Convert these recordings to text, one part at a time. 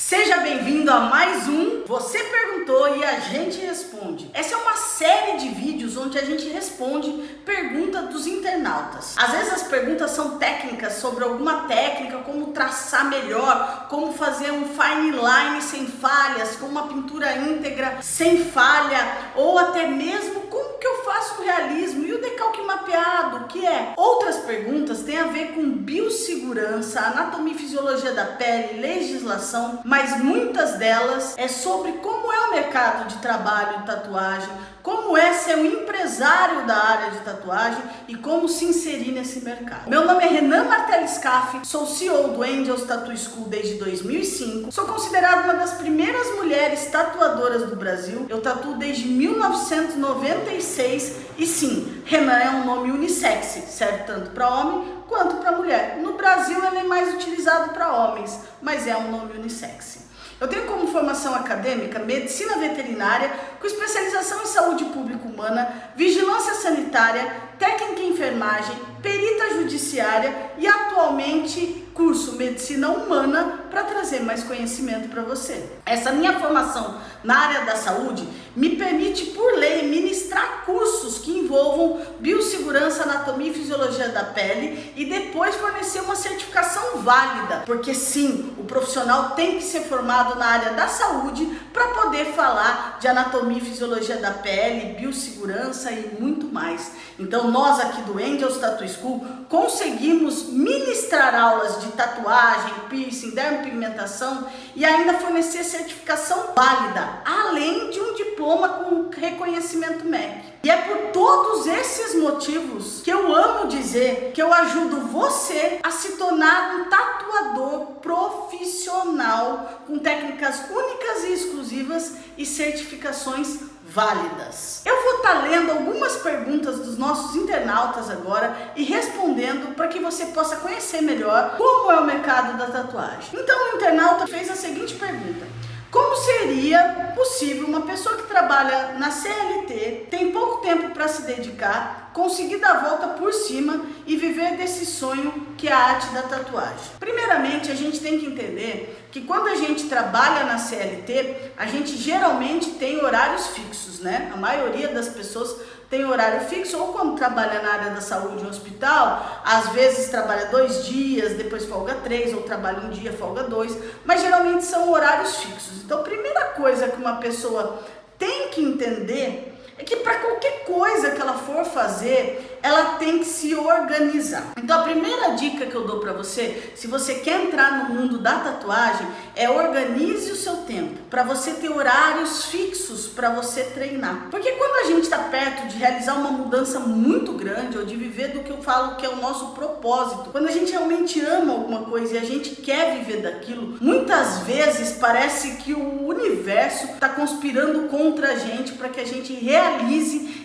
Seja bem-vindo a mais um Você Perguntou e a Gente Responde. Essa é uma série de vídeos onde a gente responde perguntas dos internautas. Às vezes as perguntas são técnicas, sobre alguma técnica, como traçar melhor, como fazer um fine line sem falhas, com uma pintura íntegra sem falha, ou até mesmo como que eu faço o realismo e o decalque mapeado, o que é? Outras perguntas têm a ver com biossegurança, anatomia e fisiologia da pele, legislação, mas muitas delas é sobre como é o mercado de trabalho de tatuagem, como é ser um empresário da área de tatuagem e como se inserir nesse mercado. Meu nome é Renan Martelli Scaff, sou CEO do Angels Tattoo School desde 2005, sou considerada uma das primeiras mulheres tatuadoras do Brasil, eu tatuo desde 1996 e sim, Renan é um nome unissex, serve tanto para homem quanto para mulher. No Brasil ele é mais utilizado para homens, mas é um nome unissex. Eu tenho como formação acadêmica medicina veterinária, com especialização em saúde pública humana, vigilância sanitária, técnica em enfermagem, perita judiciária e atualmente curso medicina humana para trazer mais conhecimento para você. Essa minha formação na área da saúde me permite, por lei, ministrar cursos que envolvam biossegurança, anatomia e fisiologia da pele e depois fornecer uma certificação válida, porque sim, o profissional tem que ser formado na área da saúde para poder falar de anatomia e fisiologia da pele, biossegurança e muito mais. Então nós aqui do Angels Tattoo School conseguimos ministrar aulas de tatuagem, piercing, dermopigmentação e ainda fornecer certificação válida, além de um diploma com reconhecimento MEC. E é por todos esses motivos que eu amo dizer que eu ajudo você a se tornar um tatuador profissional com técnicas únicas e exclusivas e certificações válidas. Eu vou estar lendo algumas perguntas dos nossos internautas agora e respondendo para que você possa conhecer melhor como é o mercado da tatuagem. Então o internauta fez a seguinte pergunta: como seria possível uma pessoa que trabalha na CLT, tem pouco tempo para se dedicar, conseguir dar a volta por cima e viver desse sonho que é a arte da tatuagem? Primeiramente, a gente tem que entender que quando a gente trabalha na CLT, a gente geralmente tem horários fixos, né? A maioria das pessoas tem horário fixo, ou quando trabalha na área da saúde em hospital, às vezes trabalha 2 dias, depois folga 3, ou trabalha um dia, folga 2, mas geralmente são horários fixos. Então, a primeira coisa que uma pessoa tem que entender é que para qualquer coisa que ela for fazer, ela tem que se organizar. Então a primeira dica que eu dou para você, se você quer entrar no mundo da tatuagem, é organize o seu tempo, para você ter horários fixos para você treinar. Porque quando a gente está perto de realizar uma mudança muito grande, ou de viver do que eu falo que é o nosso propósito, quando a gente realmente ama alguma coisa e a gente quer viver daquilo, muitas vezes parece que o universo está conspirando contra a gente para que a gente realize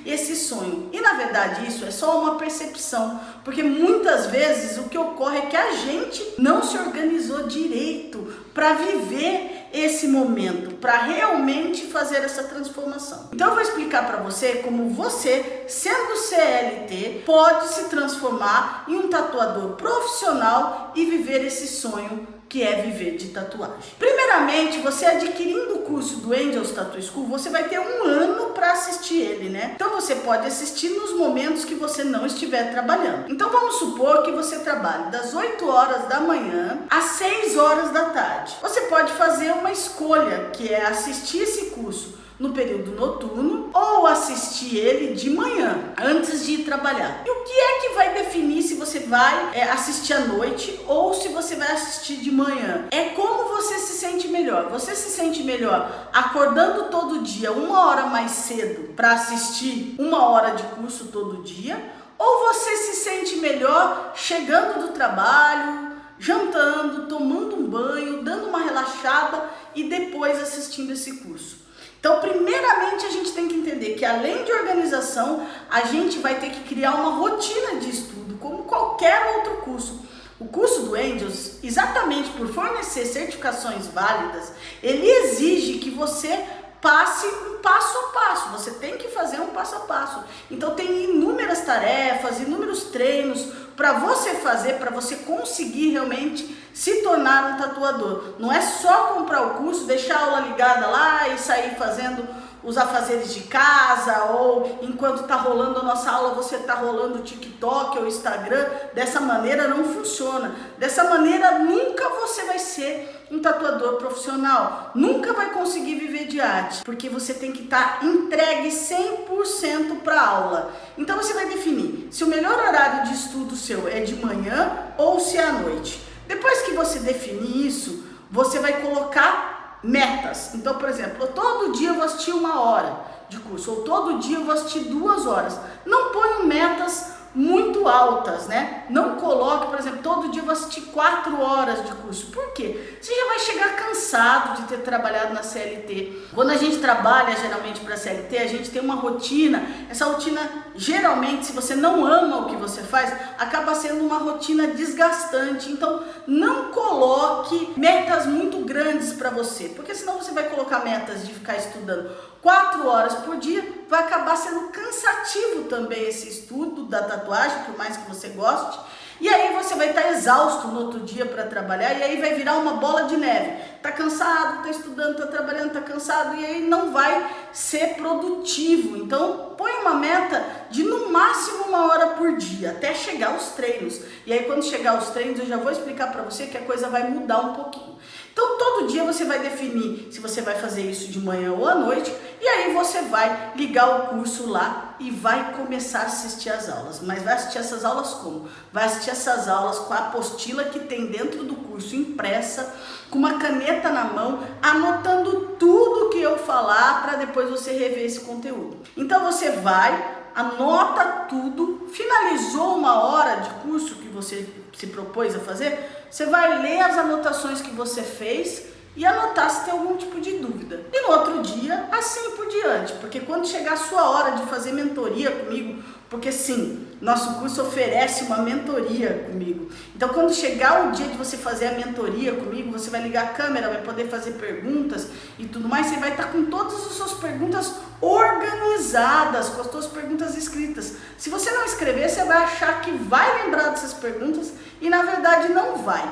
esse sonho. E na verdade isso é só uma percepção, porque muitas vezes o que ocorre é que a gente não se organizou direito para viver esse momento, para realmente fazer essa transformação. Então eu vou explicar para você como você, sendo CLT, pode se transformar em um tatuador profissional e viver esse sonho que é viver de tatuagem. Primeiramente, você adquirindo o curso do Angels Tattoo School, você vai ter 1 ano para assistir ele, né? Então você pode assistir nos momentos que você não estiver trabalhando. Então vamos supor que você trabalhe das 8 horas da manhã às 6 horas da tarde. Você pode fazer uma escolha, que é assistir esse curso no período noturno ou assistir ele de manhã, antes de ir trabalhar. E o que é que vai definir se você vai assistir à noite ou se você vai assistir de manhã? É como você se sente melhor. Você se sente melhor acordando todo dia 1 hora mais cedo para assistir 1 hora de curso todo dia? Ou você se sente melhor chegando do trabalho, jantando, tomando um banho, dando uma relaxada e depois assistindo esse curso? Então, primeiramente, a gente tem que entender que, além de organização, a gente vai ter que criar uma rotina de estudo, como qualquer outro curso. O curso do Angels, exatamente por fornecer certificações válidas, ele exige que você passe um passo a passo, você tem que fazer um passo a passo. Então tem inúmeras tarefas, inúmeros treinos para você fazer, para você conseguir realmente se tornar um tatuador. Não é só comprar o curso, deixar a aula ligada lá e sair fazendo os afazeres de casa, ou enquanto está rolando a nossa aula, você está rolando o TikTok ou o Instagram. Dessa maneira não funciona. Dessa maneira nunca você vai ser um tatuador profissional, nunca vai conseguir viver de arte, porque você tem que estar entregue 100% para a aula. Então você vai definir se o melhor horário de estudo seu é de manhã ou se é à noite. Depois que você definir isso, você vai colocar metas. Então, por exemplo, todo dia eu vou assistir 1 hora de curso, ou todo dia eu vou assistir 2 horas. Não ponha metas muito altas, né? Não coloque, por exemplo, todo dia eu vou assistir 4 horas de curso. Por quê? Você já vai chegar cansado de ter trabalhado na CLT. Quando a gente trabalha geralmente para a CLT, a gente tem uma rotina. Essa rotina, geralmente, se você não ama o que você faz, acaba sendo uma rotina desgastante. Então, não coloque metas muito grandes para você, porque senão você vai colocar metas de ficar estudando 4 horas por dia, vai acabar sendo cansativo também esse estudo da tatuagem, por mais que você goste, e aí você vai estar exausto no outro dia para trabalhar, e aí vai virar uma bola de neve. Tá cansado, tá estudando, tá trabalhando, tá cansado, e aí não vai ser produtivo. Então, põe uma meta de no máximo 1 hora por dia, até chegar aos treinos. E aí quando chegar aos treinos, eu já vou explicar para você que a coisa vai mudar um pouquinho. Então, todo dia você vai definir se você vai fazer isso de manhã ou à noite, e aí você vai ligar o curso lá e vai começar a assistir as aulas. Mas vai assistir essas aulas como? Vai assistir essas aulas com a apostila que tem dentro do curso impressa, com uma caneta na mão, anotando tudo que eu falar para depois você rever esse conteúdo. Então você vai, anota tudo, finalizou 1 hora de curso que você se propôs a fazer, você vai ler as anotações que você fez e anotar se tem algum tipo de dúvida. E no outro dia, assim por diante, porque quando chegar a sua hora de fazer mentoria comigo, porque sim, nosso curso oferece uma mentoria comigo. Então, quando chegar o dia de você fazer a mentoria comigo, você vai ligar a câmera, vai poder fazer perguntas e tudo mais, você vai estar com todas as suas perguntas organizadas, com as suas perguntas escritas. Se você não escrever, você vai achar que vai lembrar dessas perguntas e na verdade não vai.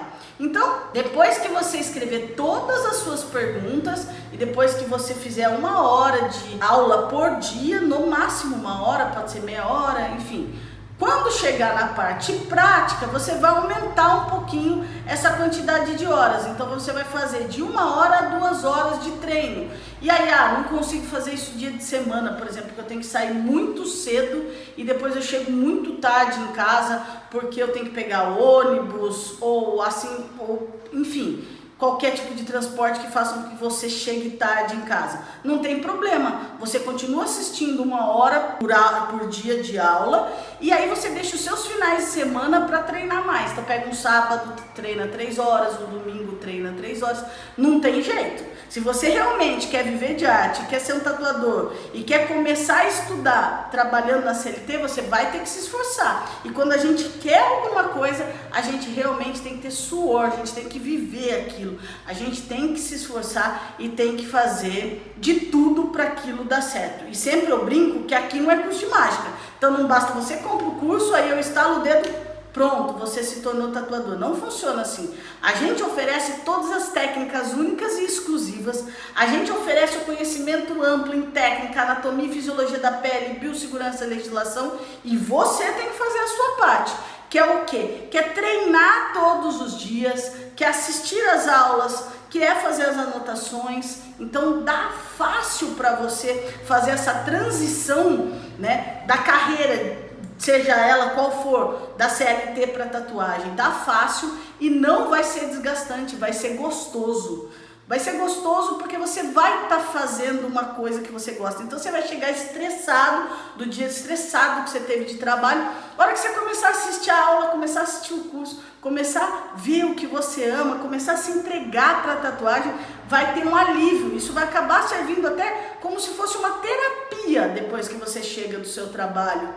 Então, depois que você escrever todas as suas perguntas e depois que você fizer 1 hora de aula por dia, no máximo 1 hora, pode ser meia hora, enfim. Quando chegar na parte prática, você vai aumentar um pouquinho essa quantidade de horas. Então você vai fazer de 1 hora a 2 horas de treino. E aí, não consigo fazer isso dia de semana, por exemplo, porque eu tenho que sair muito cedo e depois eu chego muito tarde em casa porque eu tenho que pegar ônibus ou assim, ou enfim, qualquer tipo de transporte que faça com que você chegue tarde em casa. Não tem problema, você continua assistindo 1 hora por dia de aula e aí você deixa os seus finais de semana para treinar mais. Então pega um sábado, treina 3 horas, um domingo treina 3 horas, não tem jeito. Se você realmente quer viver de arte, quer ser um tatuador e quer começar a estudar trabalhando na CLT, você vai ter que se esforçar. E quando a gente quer alguma coisa, a gente realmente tem que ter suor, a gente tem que viver aquilo. A gente tem que se esforçar e tem que fazer de tudo para aquilo dar certo. E sempre eu brinco que aqui não é curso de mágica. Então não basta você comprar o curso, aí eu estalo o dedo, pronto, você se tornou tatuador. Não funciona assim. A gente oferece todas as técnicas únicas e exclusivas. A gente oferece o conhecimento amplo em técnica, anatomia e fisiologia da pele, biossegurança e legislação. E você tem que fazer a sua parte. Que é o quê? Que é treinar todos os dias, que é assistir às aulas, que é fazer as anotações. Então dá fácil para você fazer essa transição, né, da carreira, seja ela qual for, da CLT para tatuagem. Dá fácil e não vai ser desgastante, vai ser gostoso. Vai ser gostoso porque você vai estar fazendo uma coisa que você gosta. Então você vai chegar estressado, do dia estressado que você teve de trabalho. A hora que você começar a assistir a aula, começar a assistir o curso, começar a ver o que você ama, começar a se entregar para a tatuagem, vai ter um alívio. Isso vai acabar servindo até como se fosse uma terapia depois que você chega do seu trabalho.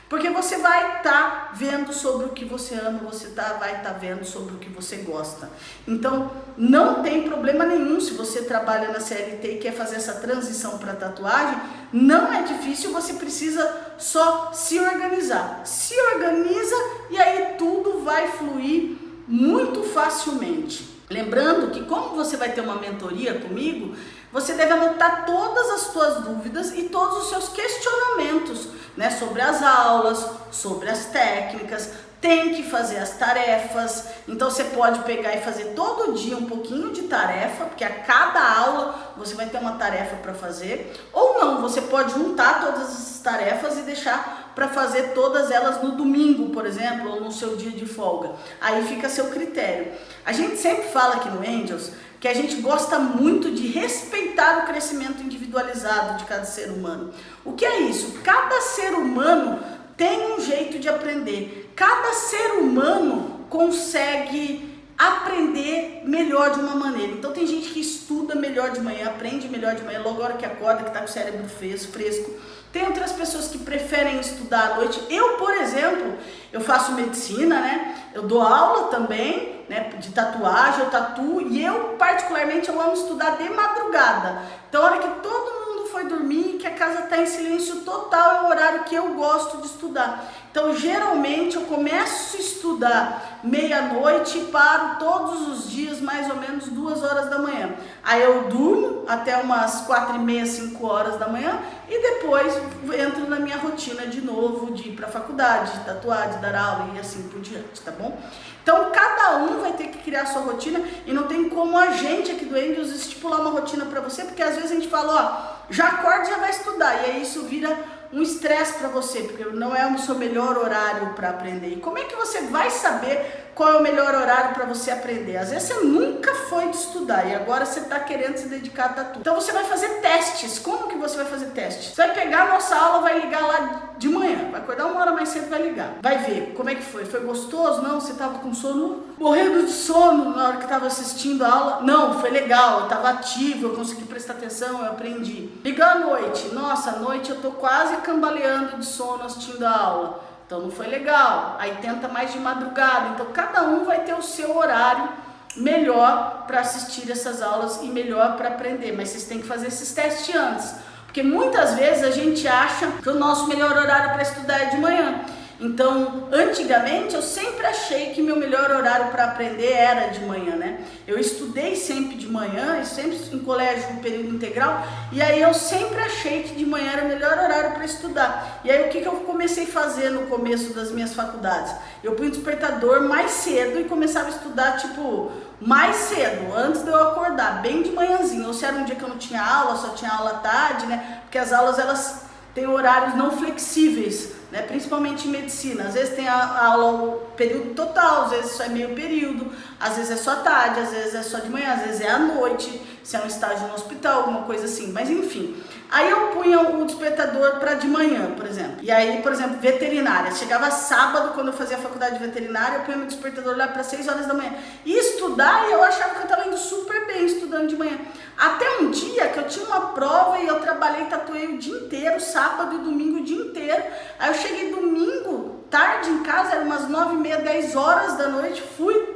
Porque você vai estar vendo sobre o que você ama, você vai estar vendo sobre o que você gosta. Então, não tem problema nenhum se você trabalha na CLT e quer fazer essa transição para tatuagem. Não é difícil, você precisa só se organizar. Se organiza e aí tudo vai fluir muito facilmente. Lembrando que como você vai ter uma mentoria comigo, você deve anotar todas as suas dúvidas e todos os seus questionamentos, né, sobre as aulas, sobre as técnicas. Tem que fazer as tarefas, então você pode pegar e fazer todo dia um pouquinho de tarefa, porque a cada aula você vai ter uma tarefa para fazer, ou não, você pode juntar todas as tarefas e deixar para fazer todas elas no domingo, por exemplo, ou no seu dia de folga. Aí fica a seu critério. A gente sempre fala aqui no Angels que a gente gosta muito de respeitar o crescimento individualizado de cada ser humano. O que é isso? Cada ser humano tem um jeito de aprender. Cada ser humano consegue aprender melhor de uma maneira. Então tem gente que estuda melhor de manhã, aprende melhor de manhã, logo a hora que acorda, que está com o cérebro fresco. Tem outras pessoas que preferem estudar à noite. Eu, por exemplo, eu faço medicina, né? Eu dou aula também, né, de tatuagem, eu tatuo, e eu particularmente eu amo estudar de madrugada. Então a hora que todo mundo foi dormir, que a casa está em silêncio total, é o horário que eu gosto de estudar. Então geralmente eu começo a estudar meia-noite e paro todos os dias mais ou menos 2 horas da manhã. Aí eu durmo até umas 4h30, 5 horas da manhã e depois entro na minha rotina de novo, de ir para a faculdade, de tatuar, de dar aula e assim por diante, tá bom? Então cada um vai ter que criar a sua rotina e não tem como a gente aqui do Angels estipular uma rotina para você, porque às vezes a gente fala, ó, já acorda e já vai estudar, e aí isso vira um estresse para você, porque não é o seu melhor horário para aprender. E como é que você vai saber qual é o melhor horário para você aprender? Às vezes você nunca foi de estudar e agora você está querendo se dedicar a tatu. Então você vai fazer testes. Como que você vai fazer testes? Você vai pegar a nossa aula, vai ligar lá de manhã, vai acordar 1 hora mais cedo, vai ligar. Vai ver como é que foi. Foi gostoso? Não? Você estava com sono? Morrendo de sono na hora que estava assistindo a aula? Não, foi legal, eu estava ativo, eu consegui prestar atenção, eu aprendi. Ligar à noite. Nossa, à noite eu tô quase cambaleando de sono assistindo a aula. Então não foi legal. Aí tenta mais de madrugada. Então cada um vai ter o seu horário melhor para assistir essas aulas e melhor para aprender. Mas vocês têm que fazer esses testes antes. Porque muitas vezes a gente acha que o nosso melhor horário para estudar é de manhã. Então, antigamente eu sempre achei que meu melhor horário para aprender era de manhã, né? Eu estudei sempre de manhã, e sempre em colégio em período integral, e aí eu sempre achei que de manhã era o melhor horário para estudar. E aí o que eu comecei a fazer no começo das minhas faculdades? Eu punha o despertador mais cedo e começava a estudar, tipo, mais cedo, antes de eu acordar, bem de manhãzinho. Ou se era um dia que eu não tinha aula, só tinha aula à tarde, né? Porque as aulas, elas têm horários não flexíveis, né? Principalmente em medicina. Às vezes tem a aula o período total, às vezes só é meio período, às vezes é só tarde, às vezes é só de manhã, às vezes é à noite, se é um estágio no hospital, alguma coisa assim. Mas enfim, aí eu punha o despertador para de manhã, por exemplo. E aí, por exemplo, veterinária. Chegava sábado, quando eu fazia a faculdade de veterinária, eu punha meu despertador lá para 6 horas da manhã. E estudar, eu achava que eu estava indo super bem estudando de manhã. Até um dia que eu tinha uma prova e eu trabalhei, tatuei o dia inteiro, sábado e domingo o dia inteiro. Aí eu cheguei domingo, tarde em casa, eram umas 9h30, 10 horas da noite, fui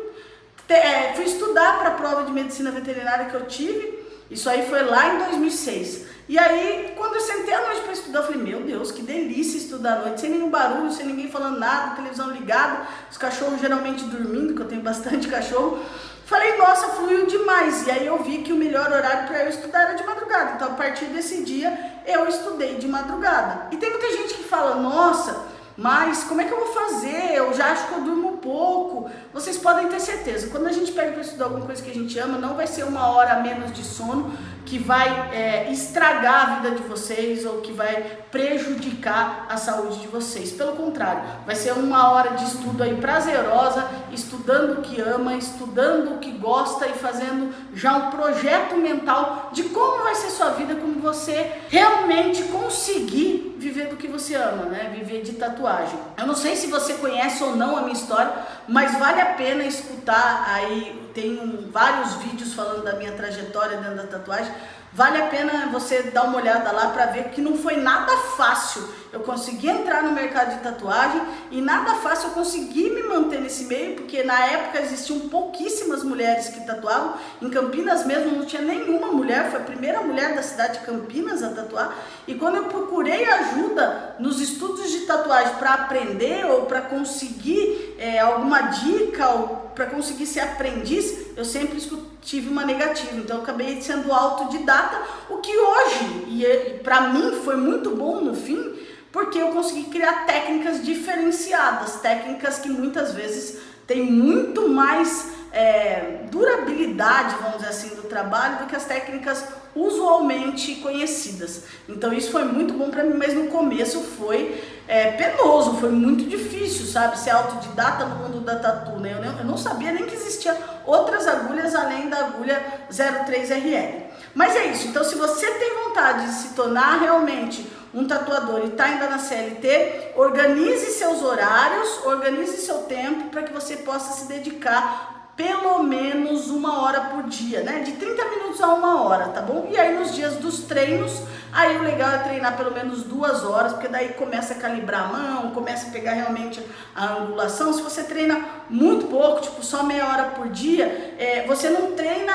estudar para a prova de medicina veterinária que eu tive. Isso aí foi lá em 2006. E aí, quando eu sentei à noite para estudar, eu falei, meu Deus, que delícia estudar à noite, sem nenhum barulho, sem ninguém falando nada, televisão ligada, os cachorros geralmente dormindo, que eu tenho bastante cachorro. Falei, nossa, fluiu demais. E aí eu vi que o melhor horário para eu estudar era de madrugada. Então, a partir desse dia, eu estudei de madrugada. E tem muita gente que fala, nossa, mas como é que eu vou fazer? Eu já acho que eu durmo pouco. Vocês podem ter certeza, quando a gente pega para estudar alguma coisa que a gente ama, não vai ser 1 hora a menos de sono que vai estragar a vida de vocês ou que vai prejudicar a saúde de vocês. Pelo contrário, vai ser 1 hora de estudo aí prazerosa, estudando o que ama, estudando o que gosta e fazendo já um projeto mental de como vai ser sua vida, como você realmente conseguir viver do que você ama, né? Viver de tatuagem. Eu não sei se você conhece ou não a minha história, mas vale a pena escutar aí tenho vários vídeos falando da minha trajetória dentro da tatuagem. Vale a pena você dar uma olhada lá para ver que não foi nada fácil eu consegui entrar no mercado de tatuagem e nada fácil eu consegui me manter nesse meio, porque na época existiam pouquíssimas mulheres que tatuavam. Em Campinas mesmo não tinha nenhuma mulher, foi a primeira mulher da cidade de Campinas a tatuar. E quando eu procurei ajuda nos estudos de tatuagem para aprender ou para conseguir alguma dica ou para conseguir ser aprendiz, eu sempre tive uma negativa. Então eu acabei sendo autodidata, o que hoje, e para mim foi muito bom no fim, porque eu consegui criar técnicas diferenciadas, técnicas que muitas vezes têm muito mais durabilidade, vamos dizer assim, do trabalho do que as técnicas usualmente conhecidas. Então isso foi muito bom para mim, mas no começo foi penoso, foi muito difícil, sabe, ser autodidata no mundo da tatu, né? Eu não sabia nem que existia outras agulhas além da agulha 03RL. Mas é isso, então se você tem vontade de se tornar realmente um tatuador e está ainda na CLT, organize seus horários, organize seu tempo para que você possa se dedicar pelo menos 1 hora por dia, né? De 30 minutos a 1 hora, tá bom? E aí nos dias dos treinos, aí o legal é treinar pelo menos 2 horas, porque daí começa a calibrar a mão, começa a pegar realmente a angulação. Se você treina muito pouco, tipo só meia hora por dia, você não treina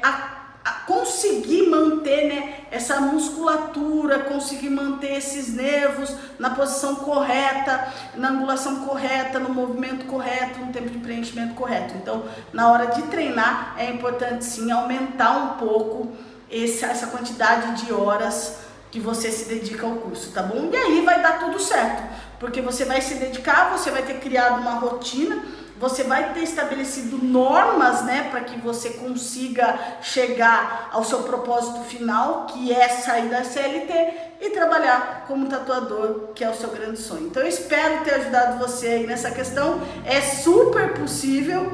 a conseguir manter, né, essa musculatura, conseguir manter esses nervos na posição correta, na angulação correta, no movimento correto, no tempo de preenchimento correto. Então, na hora de treinar, é importante sim aumentar um pouco essa quantidade de horas que você se dedica ao curso, tá bom? E aí vai dar tudo certo, porque você vai se dedicar, você vai ter criado uma rotina, você vai ter estabelecido normas, né, para que você consiga chegar ao seu propósito final, que é sair da CLT e trabalhar como tatuador, que é o seu grande sonho. Então eu espero ter ajudado você aí nessa questão. É super possível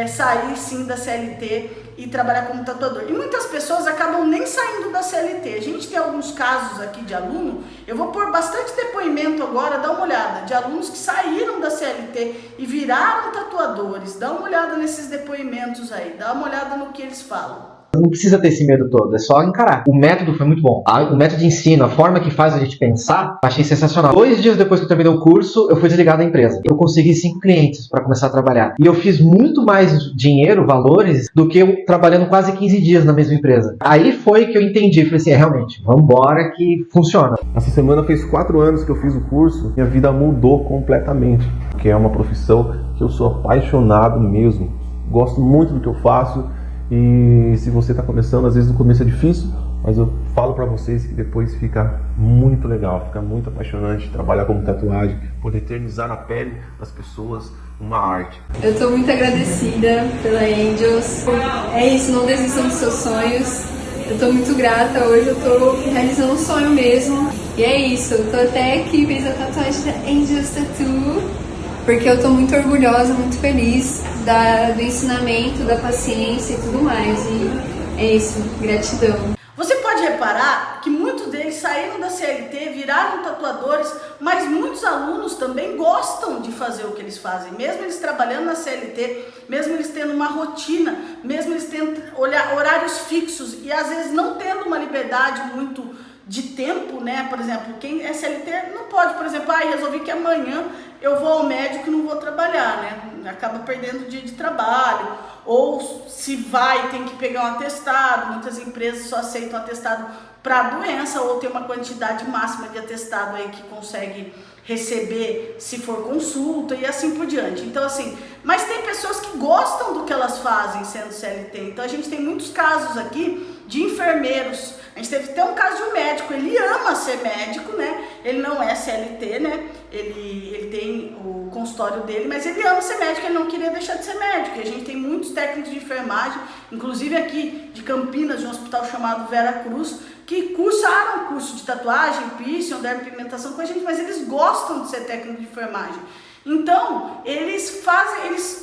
sair sim da CLT e trabalhar como tatuador. E muitas pessoas acabam nem saindo da CLT. A gente tem alguns casos aqui de aluno, eu vou pôr bastante depoimento agora, dá uma olhada, de alunos que saíram da CLT e viraram tatuadores. Dá uma olhada nesses depoimentos aí, dá uma olhada no que eles falam. Não precisa ter esse medo todo, é só encarar. O método foi muito bom. O método de ensino, a forma que faz a gente pensar, achei sensacional. 2 dias depois que eu terminei o curso, eu fui desligado da empresa. Eu consegui 5 clientes para começar a trabalhar. E eu fiz muito mais dinheiro, valores, do que eu trabalhando quase 15 dias na mesma empresa. Aí foi que eu entendi, falei assim, realmente, vamos embora que funciona. Essa semana fez 4 anos que eu fiz o curso, minha vida mudou completamente. Porque é uma profissão que eu sou apaixonado mesmo. Gosto muito do que eu faço. E se você está começando, às vezes no começo é difícil, mas eu falo para vocês que depois fica muito legal, fica muito apaixonante trabalhar como tatuagem, poder eternizar na pele das pessoas uma arte. Eu estou muito agradecida pela Angels. É isso, não desistam dos seus sonhos. Eu estou muito grata, hoje eu estou realizando um sonho mesmo. E é isso, eu estou até aqui, fiz a tatuagem da Angels Tattoo, porque eu estou muito orgulhosa, muito feliz do ensinamento, da paciência e tudo mais. E é isso, gratidão. Você pode reparar que muitos deles saíram da CLT, viraram tatuadores, mas muitos alunos também gostam de fazer o que eles fazem. Mesmo eles trabalhando na CLT, mesmo eles tendo uma rotina, mesmo eles tendo horários fixos e às vezes não tendo uma liberdade muito de tempo, né? Por exemplo, quem é CLT não pode, por exemplo, resolvi que amanhã eu vou ao médico e não vou trabalhar, né? Acaba perdendo o dia de trabalho. Ou se vai, tem que pegar um atestado. Muitas empresas só aceitam atestado para doença ou tem uma quantidade máxima de atestado aí que consegue receber se for consulta e assim por diante. Então assim, mas tem pessoas que gostam do que elas fazem sendo CLT. Então a gente tem muitos casos aqui de enfermeiros. A gente teve até um caso de um médico, ele ama ser médico, né? Ele não é CLT, né? Ele tem o consultório dele, mas ele ama ser médico, ele não queria deixar de ser médico. E a gente tem muitos técnicos de enfermagem, inclusive aqui de Campinas, de um hospital chamado Vera Cruz, que cursaram curso de tatuagem, piercing, dermopigmentação com a gente, mas eles gostam de ser técnico de enfermagem. Então, eles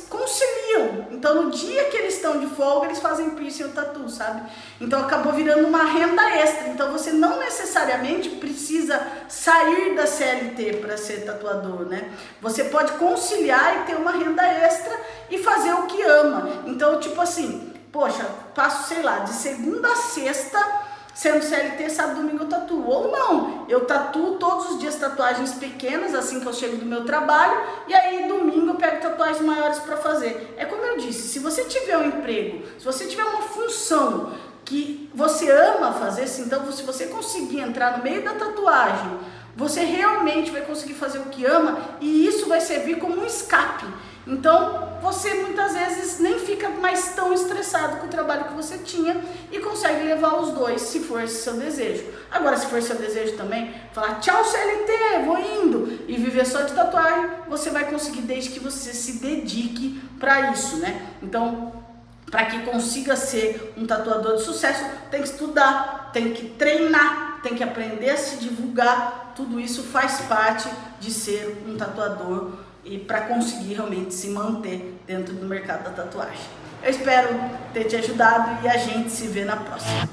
conciliam. Então, no dia que eles estão de folga, eles fazem piercing ou tatu, sabe? Então, acabou virando uma renda extra. Então, você não necessariamente precisa sair da CLT para ser tatuador, né? Você pode conciliar e ter uma renda extra e fazer o que ama. Então, tipo assim, poxa, passo, sei lá, de segunda a sexta sendo CLT, sábado, domingo eu tatuo. Ou não, eu tatuo todos os dias tatuagens pequenas, assim que eu chego do meu trabalho, e aí domingo eu pego tatuagens maiores para fazer. É como eu disse, se você tiver um emprego, se você tiver uma função que você ama fazer, então se você conseguir entrar no meio da tatuagem, você realmente vai conseguir fazer o que ama, e isso vai servir como um escape. Então, você muitas vezes nem fica mais tão estressado com o trabalho que você tinha e consegue levar os dois, se for esse seu desejo. Agora, se for seu desejo também, falar tchau CLT, vou indo, e viver só de tatuagem, você vai conseguir desde que você se dedique para isso, né? Então, para que consiga ser um tatuador de sucesso, tem que estudar, tem que treinar, tem que aprender a se divulgar. Tudo isso faz parte de ser um tatuador e para conseguir realmente se manter dentro do mercado da tatuagem. Eu espero ter te ajudado e a gente se vê na próxima.